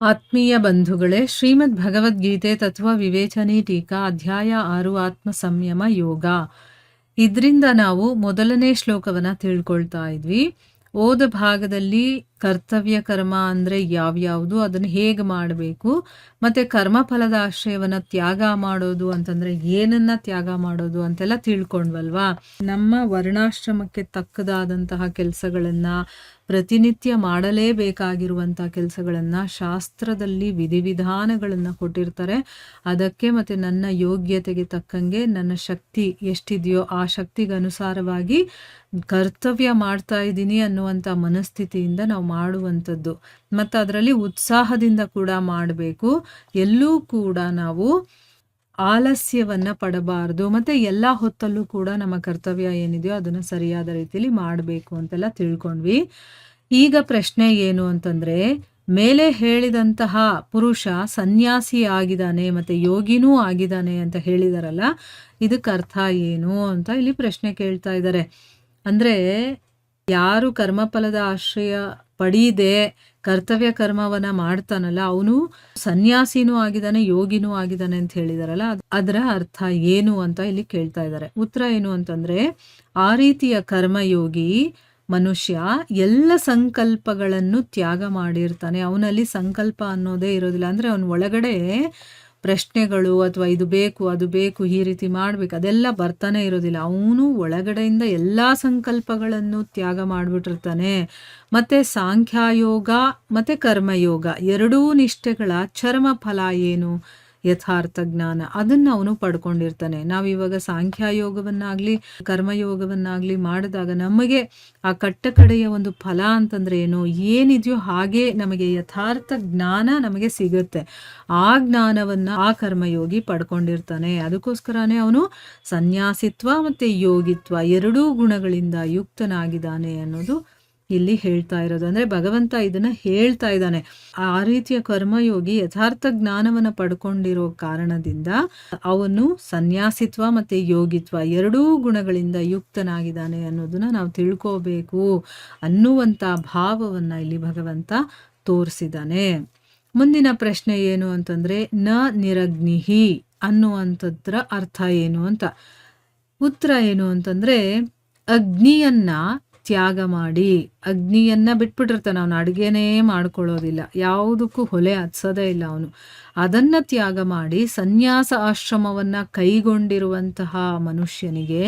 ಆತ್ಮೀಯ ಬಂಧುಗಳೇ, ಶ್ರೀಮದ್ ಭಗವದ್ಗೀತೆ ತತ್ವ ವಿವೇಚನೆ ಟೀಕಾ ಅಧ್ಯಾಯ 6 ಆತ್ಮ ಸಂಯಮ ಯೋಗ. ಇದರಿಂದ ನಾವು ಮೊದಲನೇ ಶ್ಲೋಕವನ್ನ ತಿಳ್ಕೊಳ್ತಾ ಇದ್ವಿ. ಓದ ಭಾಗದಲ್ಲಿ ಕರ್ತವ್ಯ ಕರ್ಮ ಅಂದ್ರೆ ಯಾವ್ಯಾವುದು, ಅದನ್ನು ಹೇಗೆ ಮಾಡಬೇಕು, ಮತ್ತೆ ಕರ್ಮಫಲದ ಆಶ್ರಯವನ್ನ ತ್ಯಾಗ ಮಾಡೋದು ಅಂತಂದ್ರೆ ಏನನ್ನ ತ್ಯಾಗ ಮಾಡೋದು ಅಂತೆಲ್ಲ ತಿಳ್ಕೊಂಡ್ವಲ್ವಾ. ನಮ್ಮ ವರ್ಣಾಶ್ರಮಕ್ಕೆ ತಕ್ಕದಾದಂತಹ ಕೆಲಸಗಳನ್ನ, ಪ್ರತಿನಿತ್ಯ ಮಾಡಲೇಬೇಕಾಗಿರುವಂತಹ ಕೆಲಸಗಳನ್ನ ಶಾಸ್ತ್ರದಲ್ಲಿ ವಿಧಿವಿಧಾನಗಳನ್ನ ಕೊಟ್ಟಿರ್ತಾರೆ. ಅದಕ್ಕೆ ಮತ್ತೆ ನನ್ನ ಯೋಗ್ಯತೆಗೆ ತಕ್ಕಂಗೆ ನನ್ನ ಶಕ್ತಿ ಎಷ್ಟಿದೆಯೋ ಆ ಶಕ್ತಿಗೆ ಅನುಸಾರವಾಗಿ ಕರ್ತವ್ಯ ಮಾಡ್ತಾ ಇದ್ದೀನಿ ಅನ್ನುವಂಥ ಮನಸ್ಥಿತಿಯಿಂದ ನಾವು ಮಾಡುವಂಥದ್ದು. ಮತ್ತು ಅದರಲ್ಲಿ ಉತ್ಸಾಹದಿಂದ ಕೂಡ ಮಾಡಬೇಕು. ಎಲ್ಲೂ ಕೂಡ ನಾವು ಆಲಸ್ಯವನ್ನ ಪಡಬಾರ್ದು. ಮತ್ತೆ ಎಲ್ಲ ಹೊತ್ತಲ್ಲೂ ಕೂಡ ನಮ್ಮ ಕರ್ತವ್ಯ ಏನಿದೆಯೋ ಅದನ್ನು ಸರಿಯಾದ ರೀತಿಯಲ್ಲಿ ಮಾಡಬೇಕು ಅಂತೆಲ್ಲ ತಿಳ್ಕೊಂಡ್ವಿ. ಈಗ ಪ್ರಶ್ನೆ ಏನು ಅಂತಂದ್ರೆ, ಮೇಲೆ ಹೇಳಿದಂತಹ ಪುರುಷ ಸನ್ಯಾಸಿ ಆಗಿದ್ದಾನೆ ಮತ್ತೆ ಯೋಗಿನೂ ಆಗಿದ್ದಾನೆ ಅಂತ ಹೇಳಿದಾರಲ್ಲ, ಇದಕ್ಕೆ ಅರ್ಥ ಏನು ಅಂತ ಇಲ್ಲಿ ಪ್ರಶ್ನೆ ಕೇಳ್ತಾ ಇದ್ದಾರೆ. ಅಂದ್ರೆ ಯಾರು ಕರ್ಮಫಲದ ಆಶ್ರಯ ಪಡೀದೆ ಕರ್ತವ್ಯ ಕರ್ಮವನ್ನ ಮಾಡ್ತಾನಲ್ಲ, ಅವನು ಸನ್ಯಾಸಿನೂ ಆಗಿದ್ದಾನೆ ಯೋಗಿನೂ ಆಗಿದ್ದಾನೆ ಅಂತ ಹೇಳಿದಾರಲ್ಲ, ಅದರ ಅರ್ಥ ಏನು ಅಂತ ಇಲ್ಲಿ ಕೇಳ್ತಾ ಇದ್ದಾರೆ. ಉತ್ತರ ಏನು ಅಂತಂದ್ರೆ, ಆ ರೀತಿಯ ಕರ್ಮಯೋಗಿ ಮನುಷ್ಯ ಎಲ್ಲ ಸಂಕಲ್ಪಗಳನ್ನು ತ್ಯಾಗ ಮಾಡಿರ್ತಾನೆ. ಅವನಲ್ಲಿ ಸಂಕಲ್ಪ ಅನ್ನೋದೇ ಇರೋದಿಲ್ಲ. ಅಂದ್ರೆ ಅವನ ಒಳಗಡೆ ಪ್ರಶ್ನೆಗಳು ಅಥವಾ ಇದು ಬೇಕು ಅದು ಬೇಕು ಈ ರೀತಿ ಮಾಡ್ಬೇಕು ಅದೆಲ್ಲ ಬರ್ತಾನೆ ಇರೋದಿಲ್ಲ. ಅವನು ಒಳಗಡೆಯಿಂದ ಎಲ್ಲಾ ಸಂಕಲ್ಪಗಳನ್ನು ತ್ಯಾಗ ಮಾಡಿಬಿಟ್ಟಿರ್ತಾನೆ. ಮತ್ತೆ ಸಾಂಖ್ಯಯೋಗ ಮತ್ತೆ ಕರ್ಮಯೋಗ ಎರಡೂ ನಿಷ್ಠೆಗಳ ಚರ್ಮ ಫಲ ಏನು, ಯಥಾರ್ಥ ಜ್ಞಾನ, ಅದನ್ನ ಅವನು ಪಡ್ಕೊಂಡಿರ್ತಾನೆ. ನಾವಿವಾಗ ಸಾಂಖ್ಯಯೋಗವನ್ನಾಗ್ಲಿ ಕರ್ಮಯೋಗವನ್ನಾಗ್ಲಿ ಮಾಡಿದಾಗ ನಮಗೆ ಆ ಕಟ್ಟಕಡೆಯ ಒಂದು ಫಲ ಅಂತಂದ್ರೆ ಏನು, ಏನಿದೆಯೋ ಹಾಗೆ ನಮಗೆ ಯಥಾರ್ಥ ಜ್ಞಾನ ನಮಗೆ ಸಿಗುತ್ತೆ. ಆ ಜ್ಞಾನವನ್ನ ಆ ಕರ್ಮಯೋಗಿ ಪಡ್ಕೊಂಡಿರ್ತಾನೆ. ಅದಕ್ಕೋಸ್ಕರನೇ ಅವನು ಸನ್ಯಾಸಿತ್ವ ಮತ್ತೆ ಯೋಗಿತ್ವ ಎರಡೂ ಗುಣಗಳಿಂದ ಯುಕ್ತನಾಗಿದ್ದಾನೆ ಅನ್ನೋದು ಇಲ್ಲಿ ಹೇಳ್ತಾ ಇರೋದು. ಅಂದ್ರೆ ಭಗವಂತ ಇದನ್ನ ಹೇಳ್ತಾ ಇದ್ದಾನೆ. ಆ ರೀತಿಯ ಕರ್ಮಯೋಗಿ ಯಥಾರ್ಥ ಜ್ಞಾನವನ್ನ ಪಡ್ಕೊಂಡಿರೋ ಕಾರಣದಿಂದ ಅವನು ಸನ್ಯಾಸಿತ್ವ ಮತ್ತೆ ಯೋಗಿತ್ವ ಎರಡೂ ಗುಣಗಳಿಂದ ಯುಕ್ತನಾಗಿದ್ದಾನೆ ಅನ್ನೋದನ್ನ ನಾವು ತಿಳ್ಕೋಬೇಕು ಅನ್ನುವಂತ ಭಾವವನ್ನ ಇಲ್ಲಿ ಭಗವಂತ ತೋರಿಸಿದ್ದಾನೆ. ಮುಂದಿನ ಪ್ರಶ್ನೆ ಏನು ಅಂತಂದ್ರೆ, ನ ನಿರಗ್ನಿಹಿ ಅನ್ನುವಂಥದ್ರ ಅರ್ಥ ಏನು ಅಂತ. ಉತ್ತರ ಏನು ಅಂತಂದ್ರೆ, ಅಗ್ನಿಯನ್ನ ತ್ಯಾಗ ಮಾಡಿ, ಅಗ್ನಿಯನ್ನ ಬಿಟ್ಬಿಟ್ಟಿರ್ತಾನೆ ಅವನು, ಅಡುಗೆನೇ ಮಾಡ್ಕೊಳ್ಳೋದಿಲ್ಲ, ಯಾವುದಕ್ಕೂ ಹೊಲೆ ಹತ್ಸೋದೇ ಇಲ್ಲ ಅವನು. ಅದನ್ನ ತ್ಯಾಗ ಮಾಡಿ ಸನ್ಯಾಸ ಆಶ್ರಮವನ್ನ ಕೈಗೊಂಡಿರುವಂತಹ ಮನುಷ್ಯನಿಗೆ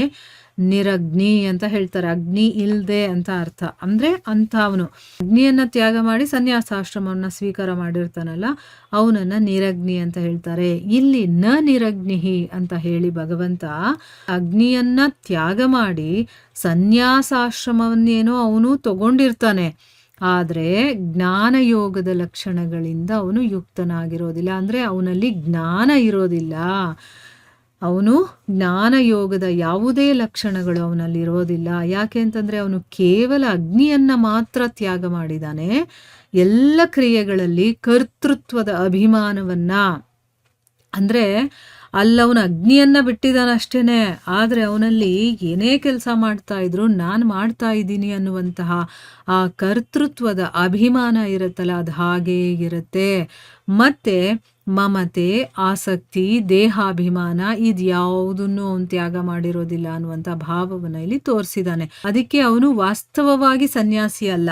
ನಿರಗ್ನಿ ಅಂತ ಹೇಳ್ತಾರೆ. ಅಗ್ನಿ ಇಲ್ದೆ ಅಂತ ಅರ್ಥ. ಅಂದ್ರೆ ಅಂತ ಅವನು ಅಗ್ನಿಯನ್ನ ತ್ಯಾಗ ಮಾಡಿ ಸನ್ಯಾಸಾಶ್ರಮವನ್ನ ಸ್ವೀಕಾರ ಮಾಡಿರ್ತಾನಲ್ಲ, ಅವನನ್ನ ನಿರಗ್ನಿ ಅಂತ ಹೇಳ್ತಾರೆ. ಇಲ್ಲಿ ನ ನಿರಗ್ನಿಹಿ ಅಂತ ಹೇಳಿ ಭಗವಂತ ಅಗ್ನಿಯನ್ನ ತ್ಯಾಗ ಮಾಡಿ ಸನ್ಯಾಸಾಶ್ರಮವನ್ನೇನೋ ಅವನು ತಗೊಂಡಿರ್ತಾನೆ, ಆದ್ರೆ ಜ್ಞಾನಯೋಗದ ಲಕ್ಷಣಗಳಿಂದ ಅವನು ಯುಕ್ತನಾಗಿರೋದಿಲ್ಲ. ಅಂದ್ರೆ ಅವನಲ್ಲಿ ಜ್ಞಾನ ಇರೋದಿಲ್ಲ. ಅವನು ಜ್ಞಾನಯೋಗದ ಯಾವುದೇ ಲಕ್ಷಣಗಳು ಅವನಲ್ಲಿ ಇರೋದಿಲ್ಲ. ಯಾಕೆ ಅಂತಂದ್ರೆ ಅವನು ಕೇವಲ ಅಗ್ನಿಯನ್ನ ಮಾತ್ರ ತ್ಯಾಗ ಮಾಡಿದಾನೆ. ಎಲ್ಲ ಕ್ರಿಯೆಗಳಲ್ಲಿ ಕರ್ತೃತ್ವದ ಅಭಿಮಾನವನ್ನ, ಅಂದ್ರೆ ಅಲ್ಲವನು ಅಗ್ನಿಯನ್ನ ಬಿಟ್ಟಿದ್ದಾನಷ್ಟೇನೆ, ಆದ್ರೆ ಅವನಲ್ಲಿ ಏನೇ ಕೆಲಸ ಮಾಡ್ತಾ ಇದ್ರು ನಾನು ಮಾಡ್ತಾ ಇದ್ದೀನಿ ಅನ್ನುವಂತಹ ಆ ಕರ್ತೃತ್ವದ ಅಭಿಮಾನ ಇರುತ್ತಲ್ಲ, ಅದು ಹಾಗೇ ಇರುತ್ತೆ. ಮತ್ತೆ ಮಮತೆ, ಆಸಕ್ತಿ, ದೇಹಾಭಿಮಾನ ಇದ್ಯಾವುದನ್ನು ಅವನು ತ್ಯಾಗ ಮಾಡಿರೋದಿಲ್ಲ ಅನ್ನುವಂಥ ಭಾವವನ್ನ ಇಲ್ಲಿ ತೋರಿಸಿದ್ದಾನೆ. ಅದಕ್ಕೆ ಅವನು ವಾಸ್ತವವಾಗಿ ಸನ್ಯಾಸಿ ಅಲ್ಲ.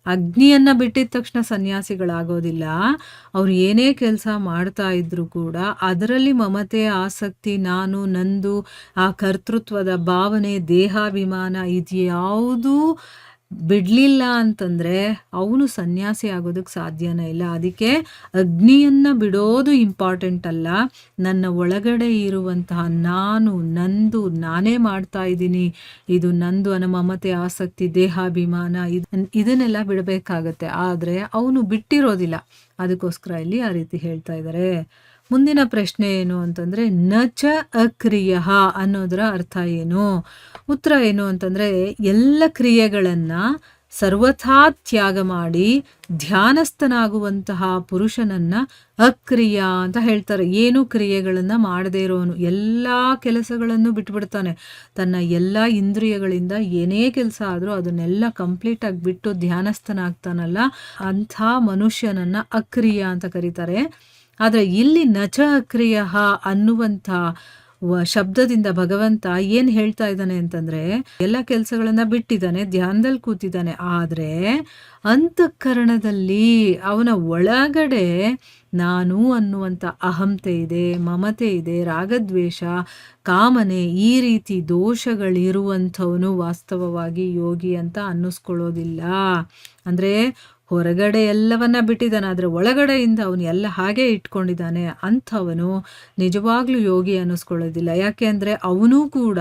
ಅಗ್ನಿಯನ್ನ ಬಿಟ್ಟಿದ ತಕ್ಷಣ ಸನ್ಯಾಸಿಗಳಾಗೋದಿಲ್ಲ. ಅವ್ರು ಏನೇ ಕೆಲಸ ಮಾಡ್ತಾ ಇದ್ರು ಕೂಡ ಅದರಲ್ಲಿ ಮಮತೆ, ಆಸಕ್ತಿ, ನಾನು ನಂದು, ಆ ಕರ್ತೃತ್ವದ ಭಾವನೆ, ದೇಹಾಭಿಮಾನ ಇದ್ಯಾವುದೂ ಬಿಡ್ಲಿಲ್ಲ ಅಂತಂದ್ರೆ ಅವನು ಸನ್ಯಾಸಿ ಆಗೋದಕ್ಕೆ ಸಾಧ್ಯನೇ ಇಲ್ಲ. ಅದಕ್ಕೆ ಅಗ್ನಿಯನ್ನ ಬಿಡೋದು ಇಂಪಾರ್ಟೆಂಟ್ ಅಲ್ಲ, ನನ್ನ ಒಳಗಡೆ ಇರುವಂತಹ ನಾನು ನಂದು, ನಾನೇ ಮಾಡ್ತಾ ಇದ್ದೀನಿ, ಇದು ನಂದು ಅನ್ನೋ ಮಮತೆ, ಆಸಕ್ತಿ, ದೇಹಾಭಿಮಾನ ಇದನ್ನೆಲ್ಲ ಬಿಡಬೇಕಾಗತ್ತೆ. ಆದ್ರೆ ಅವನು ಬಿಟ್ಟಿರೋದಿಲ್ಲ. ಅದಕ್ಕೋಸ್ಕರ ಇಲ್ಲಿ ಆ ರೀತಿ ಹೇಳ್ತಾ ಇದ್ದಾರೆ. ಮುಂದಿನ ಪ್ರಶ್ನೆ ಏನು ಅಂತಂದ್ರೆ, ನಚ ಅಕ್ರಿಯ ಅನ್ನೋದರ ಅರ್ಥ ಏನು. ಉತ್ತರ ಏನು ಅಂತಂದ್ರೆ, ಎಲ್ಲ ಕ್ರಿಯೆಗಳನ್ನ ಸರ್ವಥಾ ತ್ಯಾಗ ಮಾಡಿ ಧ್ಯಾನಸ್ಥನಾಗುವಂತಹ ಪುರುಷನನ್ನ ಅಕ್ರಿಯ ಅಂತ ಹೇಳ್ತಾರೆ. ಏನು ಕ್ರಿಯೆಗಳನ್ನ ಮಾಡದೇ ಇರೋನು, ಎಲ್ಲ ಕೆಲಸಗಳನ್ನು ಬಿಟ್ಬಿಡ್ತಾನೆ. ತನ್ನ ಎಲ್ಲ ಇಂದ್ರಿಯಗಳಿಂದ ಏನೇ ಕೆಲಸ ಆದ್ರೂ ಅದನ್ನೆಲ್ಲ ಕಂಪ್ಲೀಟ್ ಆಗಿ ಬಿಟ್ಟು ಧ್ಯಾನಸ್ಥನಾಗ್ತಾನಲ್ಲ, ಅಂಥ ಮನುಷ್ಯನನ್ನ ಅಕ್ರಿಯ ಅಂತ ಕರೀತಾರೆ. ಆದ್ರೆ ಇಲ್ಲಿ ನಚ ಅಕ್ರಿಯ ಅನ್ನುವಂಥ ಶಬ್ದದಿಂದ ಭಗವಂತ ಏನ್ ಹೇಳ್ತಾ ಇದ್ದಾನೆ ಅಂತಂದ್ರೆ, ಎಲ್ಲ ಕೆಲಸಗಳನ್ನ ಬಿಟ್ಟಿದ್ದಾನೆ, ಧ್ಯಾನದಲ್ಲಿ ಕೂತಿದ್ದಾನೆ. ಆದ್ರೆ ಅಂತಃಕರಣದಲ್ಲಿ ಅವನ ಒಳಗಡೆ ನಾನು ಅನ್ನುವಂಥ ಅಹಂತೆ ಇದೆ, ಮಮತೆ ಇದೆ, ರಾಗದ್ವೇಷ, ಕಾಮನೆ, ಈ ರೀತಿ ದೋಷಗಳಿರುವಂಥವನು ವಾಸ್ತವವಾಗಿ ಯೋಗಿ ಅಂತ ಅನ್ನಿಸ್ಕೊಳ್ಳೋದಿಲ್ಲ. ಅಂದ್ರೆ ಹೊರಗಡೆ ಎಲ್ಲವನ್ನ ಬಿಟ್ಟಿದ್ದಾನೆ, ಆದರೆ ಒಳಗಡೆಯಿಂದ ಅವನು ಎಲ್ಲ ಹಾಗೆ ಇಟ್ಕೊಂಡಿದ್ದಾನೆ. ಅಂಥವನು ನಿಜವಾಗ್ಲೂ ಯೋಗಿ ಅನ್ನಿಸ್ಕೊಳ್ಳೋದಿಲ್ಲ. ಯಾಕೆ ಅಂದರೆ ಅವನು ಕೂಡ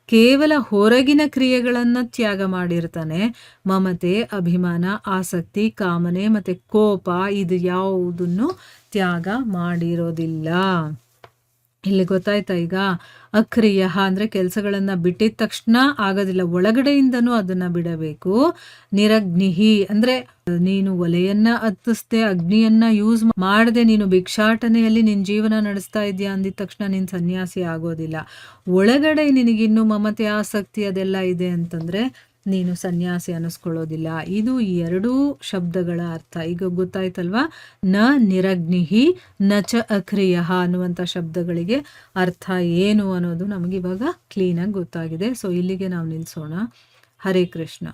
ಕೇವಲ ಹೊರಗಿನ ಕ್ರಿಯೆಗಳನ್ನು ತ್ಯಾಗ ಮಾಡಿರ್ತಾನೆ. ಮಮತೆ, ಅಭಿಮಾನ, ಆಸಕ್ತಿ, ಕಾಮನೆ ಮತ್ತು ಕೋಪ ಇದು ಯಾವುದನ್ನು ತ್ಯಾಗ ಮಾಡಿರೋದಿಲ್ಲ. ಇಲ್ಲಿ ಗೊತ್ತಾಯ್ತಾ ಈಗ? ಅಕ್ರಿಯ ಅಂದರೆ ಕೆಲಸಗಳನ್ನು ಬಿಟ್ಟಿದ ತಕ್ಷಣ ಆಗೋದಿಲ್ಲ, ಒಳಗಡೆಯಿಂದನೂ ಅದನ್ನು ಬಿಡಬೇಕು. ನಿರಗ್ನಿಹಿ ಅಂದರೆ ನೀನು ಒಲೆಯನ್ನ ಹತ್ತಿಸ್ದೆ, ಅಗ್ನಿಯನ್ನ ಯೂಸ್ ಮಾಡದೆ ನೀನು ಭಿಕ್ಷಾಟನೆಯಲ್ಲಿ ನಿನ್ನ ಜೀವನ ನಡೆಸ್ತಾ ಇದೆಯಾ ಅಂದಿದ ತಕ್ಷಣ ನೀನು ಸನ್ಯಾಸಿ ಆಗೋದಿಲ್ಲ. ಒಳಗಡೆ ನಿನಗಿನ್ನೂ ಮಮತೆ, ಆಸಕ್ತಿ ಅದೆಲ್ಲ ಇದೆ ಅಂತಂದರೆ ನೀನು ಸನ್ಯಾಸಿ ಅನ್ನಿಸ್ಕೊಳ್ಳೋದಿಲ್ಲ. ಇದು ಈ ಎರಡೂ ಶಬ್ದಗಳ ಅರ್ಥ ಈಗ ಗೊತ್ತಾಯ್ತಲ್ವಾ? ನ ನಿರಗ್ನಿಹಿ ನ ಚ ಅಕ್ರಿಯ ಅನ್ನುವಂಥ ಶಬ್ದಗಳಿಗೆ ಅರ್ಥ ಏನು ಅನ್ನೋದು ನಮಗಿವಾಗ ಕ್ಲೀನಾಗಿ ಗೊತ್ತಾಗಿದೆ. ಸೊ ಇಲ್ಲಿಗೆ ನಾವು ನಿಲ್ಲಿಸೋಣ. ಹರೇ ಕೃಷ್ಣ.